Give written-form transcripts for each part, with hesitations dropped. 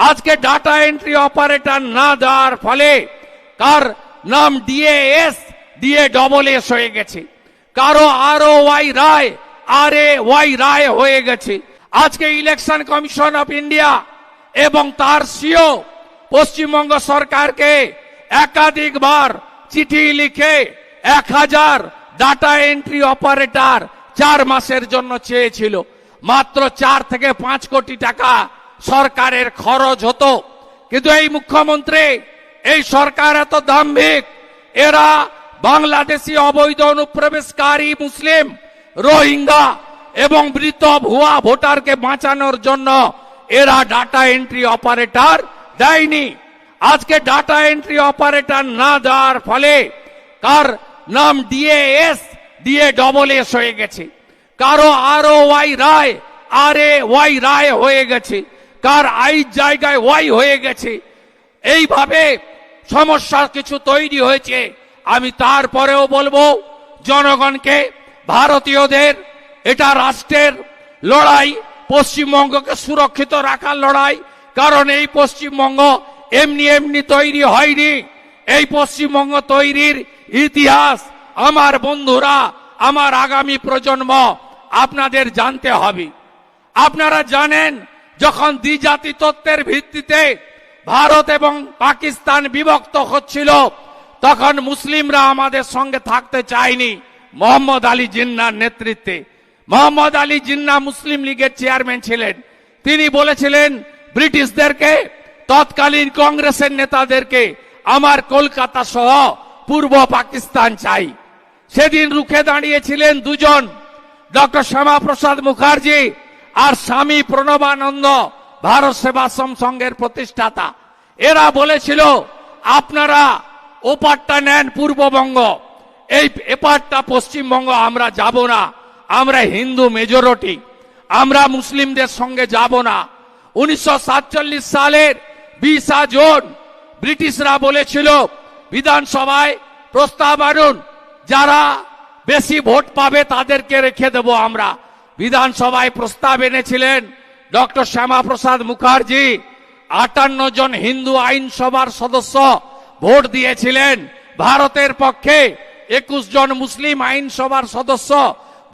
আজকে data entry operator না দেওয়ার ফলে কার নাম DAS DASS হয়ে গেছে, কারো ROY রায় RAY রায় হয়ে গেছে। আজকে ইলেকশন কমিশন অফ ইন্ডিয়া এবং তার সিও পশ্চিমবঙ্গ সরকারকে একাধিকবার চিঠি লিখে 1000 ডাটা এন্ট্রি অপারেটর 4 মাসের জন্য চেয়েছিল। মাত্র 4 থেকে 5 কোটি টাকা সরকারের খরচ হতো, কিন্তু এই মুখ্যমন্ত্রী, এই সরকার এত দাম্ভিক, এরা বাংলাদেশি অবৈধ অনুপ্রবেশকারী মুসলিম, রোহিঙ্গা এবং মৃত ভুয়া ভোটারকে বাঁচানোর জন্য এরা ডাটা এন্ট্রি অপারেটর দেয়নি। আজকে ডাটা এন্ট্রি অপারেটর না দেওয়ার ফলে কার নাম DAS DASS হয়ে গেছে, কারো ROY রায় RAY রায় হয়ে গেছে, কার জায়গায় ওয়াই হয়ে গেছে। এইভাবে সমস্যা কিছু তৈরি হয়েছে। আমি তারপরেও বলবো জনগণকে, ভারতীয়দের, এটা রাষ্ট্রের লড়াই, পশ্চিমবঙ্গকে সুরক্ষিত রাখার লড়াই। কারণ এই পশ্চিমবঙ্গ এমনি এমনি তৈরি হয়নি। এই পশ্চিমবঙ্গ তৈরির ইতিহাস আমার বন্ধুরা, আমার আগামী প্রজন্ম আপনাদের জানতে হবে। আপনারা জানেন, যখন দ্বিজাতি তত্ত্বের ভিত্তিতে ভারত এবং পাকিস্তান বিভক্ত হচ্ছিল, তখন মুসলিমরা আমাদের সঙ্গে থাকতে চায়নি। মোহাম্মদ আলী জিন্নাহর নেতৃত্বে, মোহাম্মদ আলী জিন্নাহ মুসলিম লীগের চেয়ারম্যান ছিলেন, তিনি বলেছিলেন ব্রিটিশদেরকে, তৎকালীন কংগ্রেসের নেতাদেরকে, আমার কলকাতা সহ পূর্ব পাকিস্তান চাই। সেদিন রুখে দাঁড়িয়েছিলেন দুজন, ডক্টর শ্যামাপ্রসাদ মুখার্জি আর স্বামী প্রণবানন্দ, ভারত সেবাশ্রম সংঘের প্রতিষ্ঠাতা। এরা বলেছিল আপনারা ওপারটা নেন পূর্ববঙ্গ, এই এপারটা পশ্চিমবঙ্গ আমরা যাব না, আমরা হিন্দু মেজরিটি, আমরা মুসলিমদের সঙ্গে যাব না। 1947 সালের 20 জুন ব্রিটিশরা বলেছিল বিধানসভায় প্রস্তাব আনুন, যারা বেশি ভোট পাবে তাদেরকে রেখে দেব আমরা। বিধানসভায় প্রস্তাব এনেছিলেন ডক্টর শ্যামাপ্রসাদ মুখার্জি। 58 জন হিন্দু আইনসভার সদস্য ভোট দিয়েছিলেন ভারতের পক্ষে, 21 জন মুসলিম আইনসভার সদস্য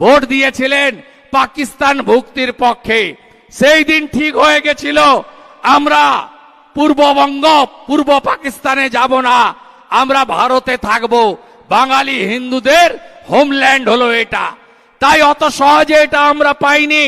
ভোট দিয়েছিলেন পাকিস্তান ভুক্তির পক্ষে। সেই দিন ঠিক হয়ে গেছিল আমরা পূর্ববঙ্গ, পূর্ব পাকিস্তানে যাব না, আমরা ভারতে থাকব। বাঙালি হিন্দুদের হোমল্যান্ড হলো এটা। তাই অত সহজে এটা আমরা পাইনি।